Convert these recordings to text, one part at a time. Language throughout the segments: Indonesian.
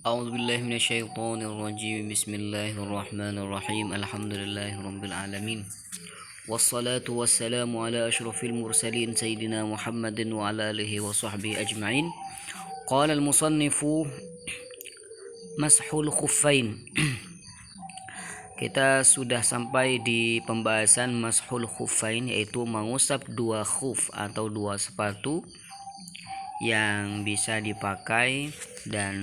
أعوذ بالله من الشيطان الرجيم بسم الله الرحمن الرحيم الحمد لله رب العالمين والصلاة والسلام على أشرف المرسلين سيدنا محمد وعلى آله وصحبه أجمعين قال المصنف مسح الخفين. Kita sudah sampai di pembahasan mashul khuffain, yaitu mengusap dua khuf atau dua sepatu yang bisa dipakai dan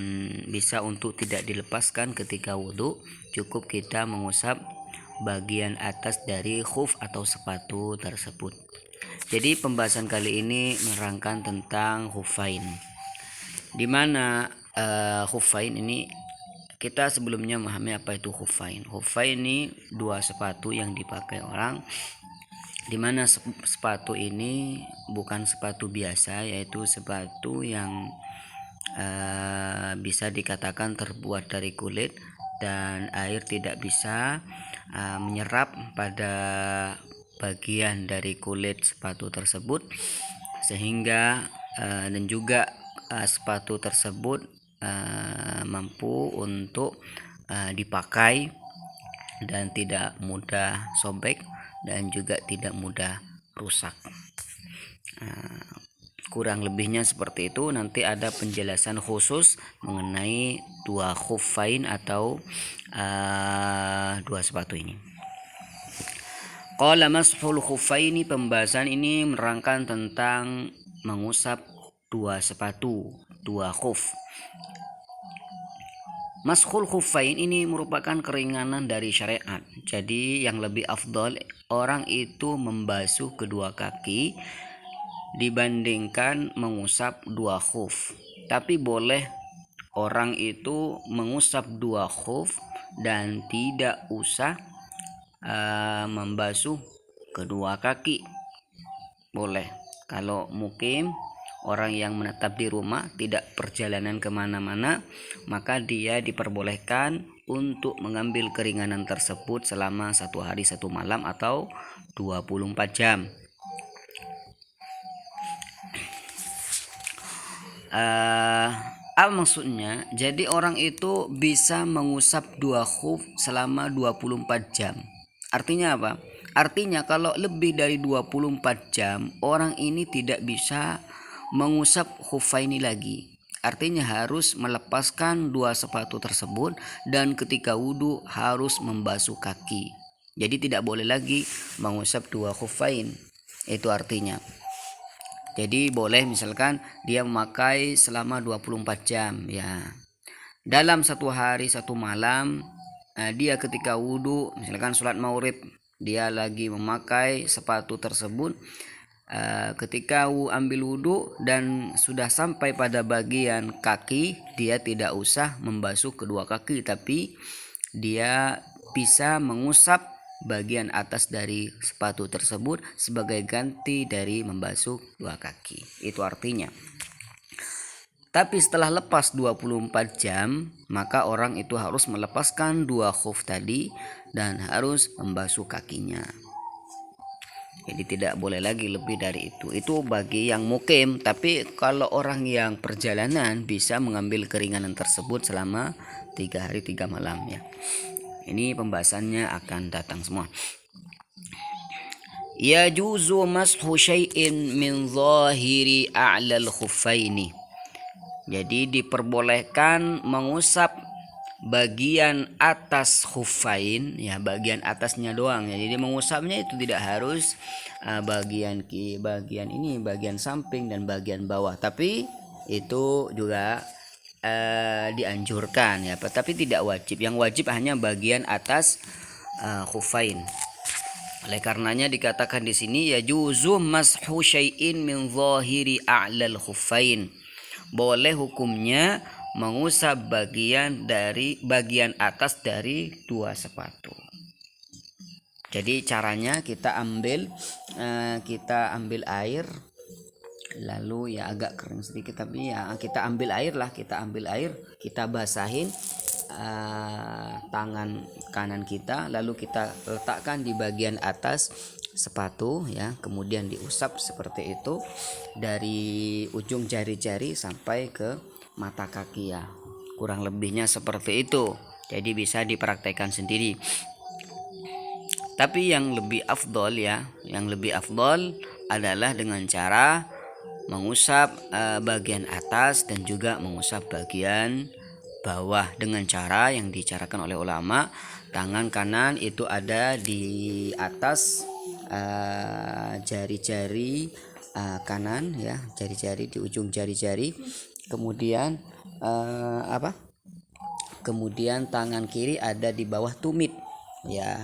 bisa untuk tidak dilepaskan ketika wudhu. Cukup kita mengusap bagian atas dari khuf atau sepatu tersebut. Jadi pembahasan kali ini menerangkan tentang khuffain, dimana khuffain ini kita sebelumnya memahami apa itu khuffain. Khuffain ini dua sepatu yang dipakai orang, dimana sepatu ini bukan sepatu biasa, yaitu sepatu yang bisa dikatakan terbuat dari kulit dan air tidak bisa menyerap pada bagian dari kulit sepatu tersebut, sehingga dan juga sepatu tersebut mampu untuk dipakai dan tidak mudah sobek dan juga tidak mudah rusak. Kurang lebihnya seperti itu. Nanti ada penjelasan khusus mengenai dua khuffain atau dua sepatu ini. Qala mashul khuffaini, pembahasan ini menerangkan tentang mengusap dua sepatu, dua khuf. Mashul khuffain ini merupakan keringanan dari syariat. Jadi yang lebih afdal orang itu membasuh kedua kaki dibandingkan mengusap dua khuf. Tapi boleh orang itu mengusap dua khuf dan tidak usah membasuh kedua kaki. Boleh. Kalau mukim, orang yang menetap di rumah, tidak perjalanan kemana-mana, maka dia diperbolehkan untuk mengambil keringanan tersebut selama 1 hari 1 malam atau 24 jam. Apa maksudnya? Jadi orang itu bisa mengusap dua khuf selama 24 jam. Artinya apa? Artinya kalau lebih dari 24 jam orang ini tidak bisa mengusap khuffaini lagi. Artinya harus melepaskan dua sepatu tersebut dan ketika wudhu harus membasuh kaki. Jadi tidak boleh lagi mengusap dua khuffain. Itu artinya. Jadi boleh misalkan dia memakai selama 24 jam ya. Dalam 1 hari 1 malam dia ketika wudhu, misalkan sholat maghrib, dia lagi memakai sepatu tersebut. Ketika ambil wudhu dan sudah sampai pada bagian kaki, dia tidak usah membasuh kedua kaki, tapi dia bisa mengusap bagian atas dari sepatu tersebut sebagai ganti dari membasuh dua kaki. Itu artinya. Tapi setelah lepas 24 jam, maka orang itu harus melepaskan dua khuf tadi dan harus membasuh kakinya. Jadi tidak boleh lagi lebih dari itu. Itu bagi yang mukim. Tapi kalau orang yang perjalanan bisa mengambil keringanan tersebut selama 3 hari 3 malam ya. Ini pembahasannya akan datang semua. Yajuzu mashu syai'in min zahiri a'lal khuffaini. Jadi diperbolehkan mengusap bagian atas khuffain ya, bagian atasnya doang ya. Jadi mengusapnya itu tidak harus bagian ini, bagian samping dan bagian bawah. Tapi itu juga dianjurkan ya, tapi tidak wajib. Yang wajib hanya bagian atas khuffain. Oleh karenanya dikatakan di sini yajuzu mashu syai'in min zahiri a'lal khuffain. Boleh hukumnya mengusap bagian atas dari dua sepatu. Jadi caranya kita ambil air, lalu ya agak kering sedikit, tapi ya kita ambil air, kita basahin tangan kanan kita, lalu kita letakkan di bagian atas sepatu ya, kemudian diusap seperti itu dari ujung jari-jari sampai ke mata kaki ya. kurang lebihnya seperti itu. Jadi bisa dipraktekkan sendiri. Tapi yang lebih afdol adalah dengan cara mengusap bagian atas dan juga mengusap bagian bawah dengan cara yang dicarakan oleh ulama. Tangan kanan itu ada di atas jari-jari kanan ya, jari-jari di ujung jari-jari. Kemudian kemudian tangan kiri ada di bawah tumit ya.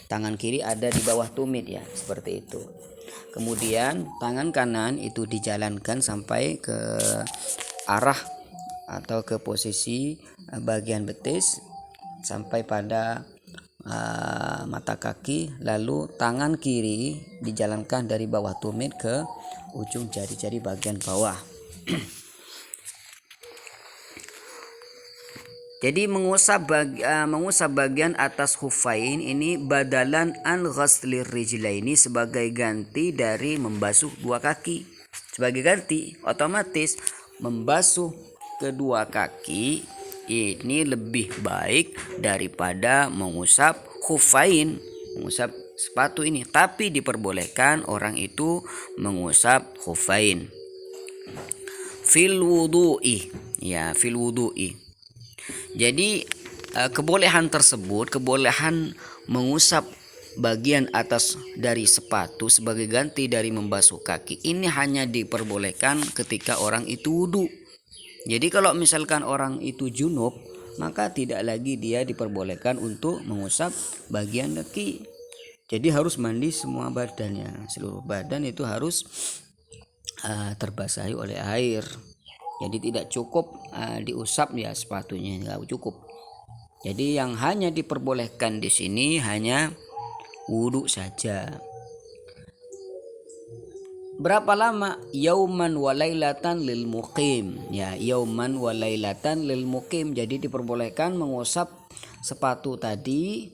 Tangan kiri ada di bawah tumit ya, seperti itu. Kemudian tangan kanan itu dijalankan sampai ke arah atau ke posisi bagian betis sampai pada mata kaki, lalu tangan kiri dijalankan dari bawah tumit ke ujung jari-jari bagian bawah. Jadi mengusap bagian atas khufain ini badalan an ghaslir rijlaini, sebagai ganti dari membasuh dua kaki. Sebagai ganti, otomatis membasuh kedua kaki ini lebih baik daripada mengusap khufain, mengusap sepatu ini. Tapi diperbolehkan orang itu mengusap khufain fil wudu'i ya, fil wudu'i. Jadi kebolehan tersebut, kebolehan mengusap bagian atas dari sepatu sebagai ganti dari membasuh kaki, ini hanya diperbolehkan ketika orang itu wudu. Jadi kalau misalkan orang itu junub, maka tidak lagi dia diperbolehkan untuk mengusap bagian kaki. Jadi harus mandi semua badannya, seluruh badan itu harus terbasahi oleh air. Jadi tidak cukup diusap ya sepatunya, nggak cukup. Jadi yang hanya diperbolehkan di sini hanya wudhu saja. Berapa lama? Yauman walailatan lil muqim ya, yauman walailatan lil muqim. Jadi diperbolehkan mengusap sepatu tadi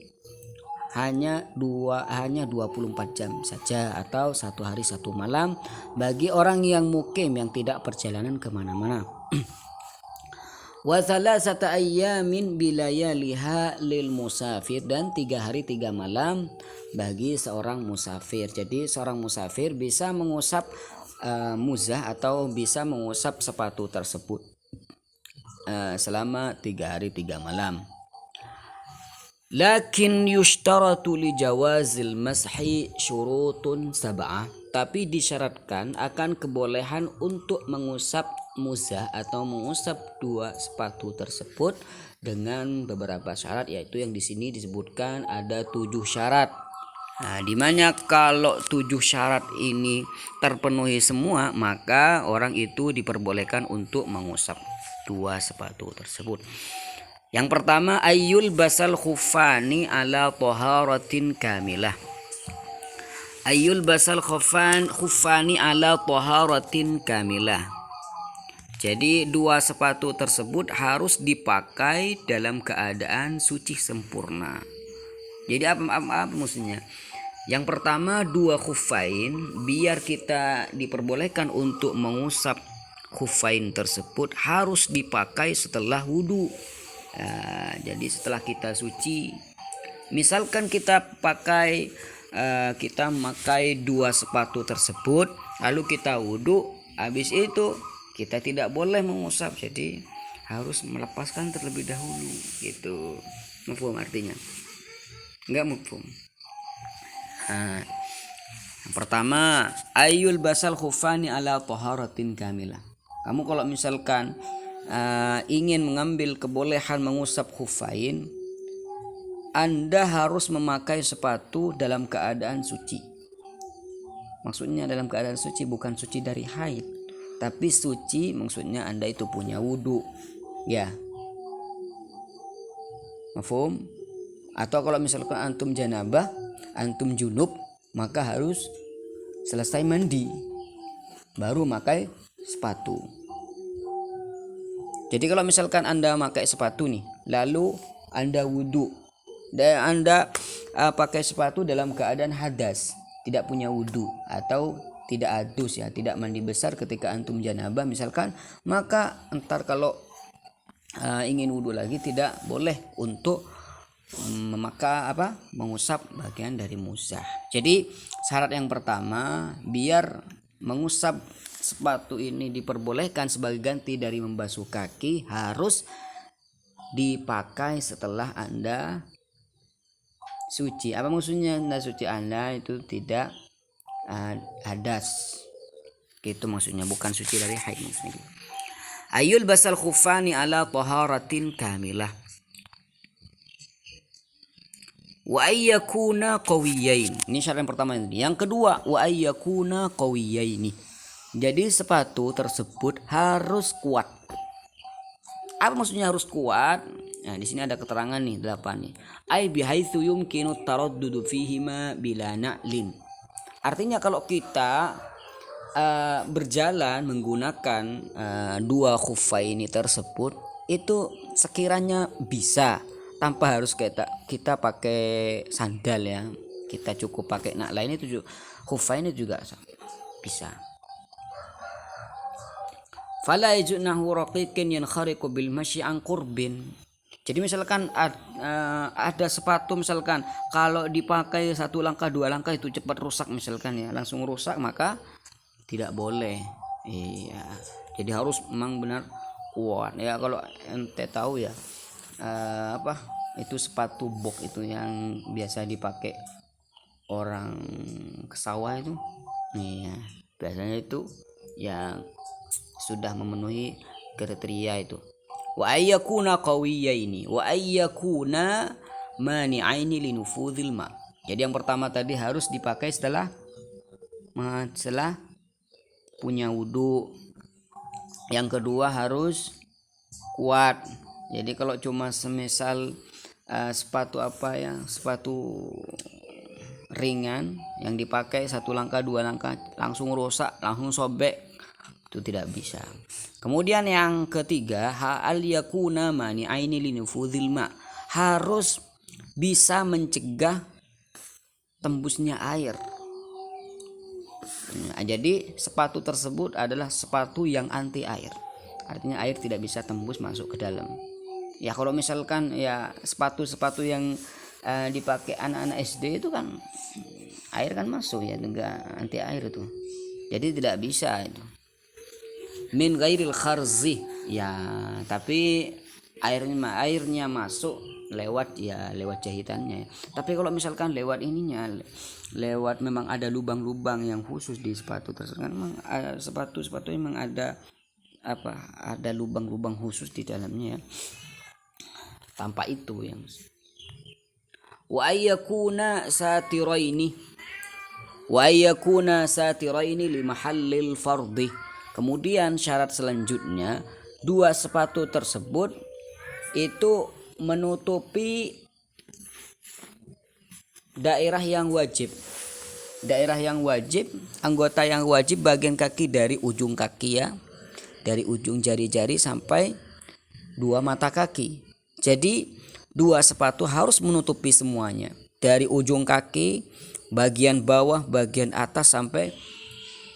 hanya 24 jam saja atau 1 hari 1 malam bagi orang yang mukim, yang tidak perjalanan kemana-mana. Wa thalathata ayyamin bilayaliha lil musafir, dan 3 hari 3 malam bagi seorang musafir. Jadi seorang musafir bisa mengusap muzah atau bisa mengusap sepatu tersebut selama 3 hari 3 malam. Lakin yushtaratu li jawazil mashi syurutun sab'ah, tapi disyaratkan akan kebolehan untuk mengusap muzah atau mengusap dua sepatu tersebut dengan beberapa syarat, yaitu yang di sini disebutkan ada 7 syarat. Nah, dimana kalau 7 syarat ini terpenuhi semua, maka orang itu diperbolehkan untuk mengusap dua sepatu tersebut. Yang pertama, ayyul basal khufani ala taharatin kamilah. Ayyul basal khufani ala taharatin kamilah. Jadi dua sepatu tersebut harus dipakai dalam keadaan suci sempurna. Jadi apa maksudnya? Yang pertama, dua khufain, biar kita diperbolehkan untuk mengusap khufain tersebut harus dipakai setelah wudu. Jadi setelah kita suci, misalkan kita pakai dua sepatu tersebut lalu kita wudhu, habis itu kita tidak boleh mengusap, jadi harus melepaskan terlebih dahulu gitu. Mafhum artinya? Enggak mafhum. Yang pertama, ayyul basal khufani ala taharatin kamilah. Kamu kalau misalkan ingin mengambil kebolehan mengusap khufain, Anda harus memakai sepatu dalam keadaan suci. Maksudnya dalam keadaan suci bukan suci dari haid, tapi suci maksudnya Anda itu punya wudu ya. Mafhum? Atau kalau misalkan antum janabah, antum junub, maka harus selesai mandi baru pakai sepatu. Jadi kalau misalkan Anda pakai sepatu nih, lalu Anda wudu dan Anda pakai sepatu dalam keadaan hadas, tidak punya wudu atau tidak adus ya, tidak mandi besar ketika antum janabah misalkan, maka entar kalau ingin wudhu lagi, tidak boleh untuk mengusap bagian dari musah. Jadi syarat yang pertama, biar mengusap sepatu ini diperbolehkan sebagai ganti dari membasuh kaki, harus dipakai setelah Anda suci. Apa maksudnya Anda suci? Anda itu tidak hadas, gitu maksudnya, bukan suci dari haid maksudnya. Ayul basal khufani ala taharatin kamilah wa ayyakuna qawiyain. Ini syarat yang pertama ini. Yang kedua, wa ayyakuna qawiyaini. Jadi sepatu tersebut harus kuat. Apa maksudnya harus kuat? Nah, di sini ada keterangan nih 8 nih. Ai bihaitsu yumkinu taraddudu fihima bila na'lin. Artinya kalau kita berjalan menggunakan dua khuffaini tersebut, itu sekiranya bisa tanpa harus kita pakai sandal ya, kita cukup pakai lain itu juga, khuffaini juga bisa. Fala yajunahu raqiqin yankhariqu bil masyi an qurbin. Jadi misalkan ada sepatu, misalkan kalau dipakai 1 langkah 2 langkah itu cepat rusak misalkan ya, langsung rusak, maka tidak boleh. Iya, jadi harus memang benar kuat ya. Kalau ente tahu ya, itu sepatu box itu yang biasa dipakai orang ke sawah itu, iya, biasanya itu yang sudah memenuhi kriteria itu. Wa ayyakuna qawiyaini wa ayyakuna mani'aini linufudhil ma. Jadi yang pertama tadi harus dipakai setelah punya wudhu. Yang kedua harus kuat. Jadi kalau cuma semisal sepatu sepatu ringan yang dipakai 1 langkah 2 langkah langsung rusak, langsung sobek, itu tidak bisa. Kemudian yang ketiga, ha'al yakuna mani'aini linufudhil ma. Harus bisa mencegah tembusnya air. Nah, jadi sepatu tersebut adalah sepatu yang anti air. Artinya air tidak bisa tembus masuk ke dalam. Ya kalau misalkan ya sepatu-sepatu yang dipakai anak-anak SD itu kan air kan masuk ya, enggak anti air itu. Jadi tidak bisa itu. Min ghairil kharzi ya, tapi airnya masuk lewat jahitannya. Tapi kalau misalkan lewat memang ada lubang-lubang yang khusus di sepatu tersebut, kan memang sepatu memang ada lubang-lubang khusus di dalamnya ya. Tanpa itu yang wa ayyakuna satiraini li mahallil fardhi. Kemudian syarat selanjutnya, 2 sepatu tersebut itu menutupi daerah yang wajib. Anggota yang wajib bagian kaki dari ujung kaki ya, dari ujung jari-jari sampai 2 mata kaki. Jadi 2 sepatu harus menutupi semuanya, dari ujung kaki, bagian bawah, bagian atas, sampai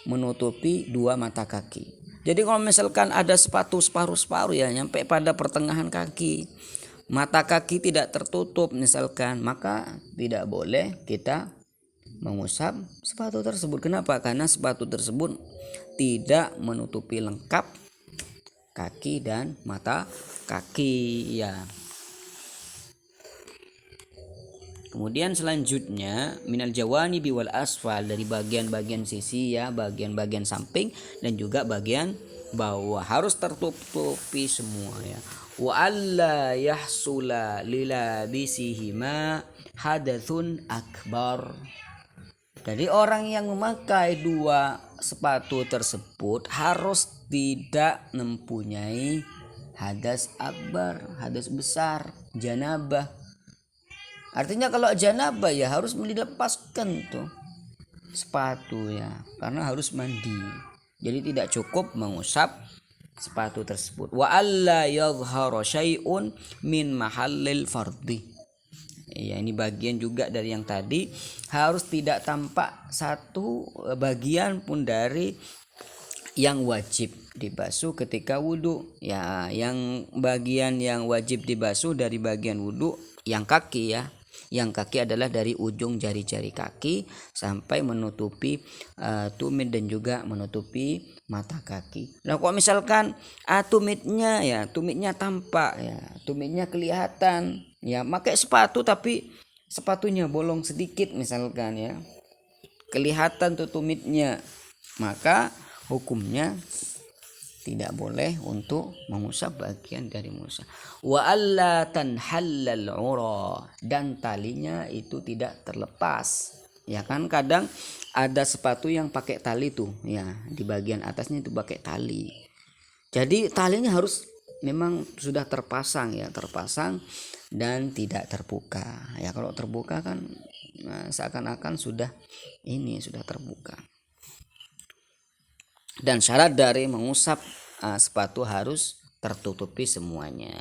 menutupi 2 mata kaki. Jadi kalau misalkan ada sepatu separuh ya nyampe pada pertengahan kaki, mata kaki tidak tertutup misalkan, maka tidak boleh kita mengusap sepatu tersebut. Kenapa? Karena sepatu tersebut tidak menutupi lengkap kaki dan mata kaki ya. Kemudian selanjutnya minal jawanibi wal asfal, dari bagian-bagian sisi ya, bagian-bagian samping dan juga bagian bawah harus tertutupi semua ya. Wa alla yahsula lilabisihima hadatsun akbar. Jadi orang yang memakai 2 sepatu tersebut harus tidak mempunyai hadas akbar, hadas besar, janabah. Artinya kalau janabah ya harus dilepaskan tuh sepatu ya, karena harus mandi. Jadi tidak cukup mengusap sepatu tersebut. Wa alla yadhhara syai'un min mahallil fardhi. Ya, ini bagian juga dari yang tadi, harus tidak tampak satu bagian pun dari yang wajib. dibasuh ketika wudhu. Ya, yang bagian yang wajib dibasuh dari bagian wudhu yang kaki ya. Yang kaki adalah dari ujung jari-jari kaki sampai menutupi tumit dan juga menutupi mata kaki. Nah, kalau misalkan tumitnya tampak ya, tumitnya kelihatan ya, pakai sepatu tapi sepatunya bolong sedikit misalkan ya, kelihatan tuh tumitnya, maka hukumnya tidak boleh untuk mengusap bagian dari musa. Wa alla tanhallal ura, dan talinya itu tidak terlepas. Ya kan, kadang ada sepatu yang pakai tali tuh ya, di bagian atasnya itu pakai tali. Jadi talinya harus memang sudah terpasang ya, terpasang dan tidak terbuka. Ya kalau terbuka kan seakan-akan sudah terbuka. Dan syarat dari mengusap sepatu harus tertutupi semuanya.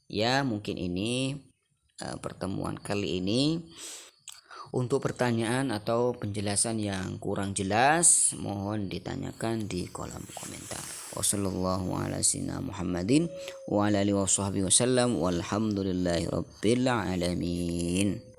Ya, mungkin ini pertemuan kali ini. Untuk pertanyaan atau penjelasan yang kurang jelas, mohon ditanyakan di kolom komentar. Wassallallahu ala sayyidina Muhammadin wa ala alihi wasallam walhamdulillahi rabbil alamin.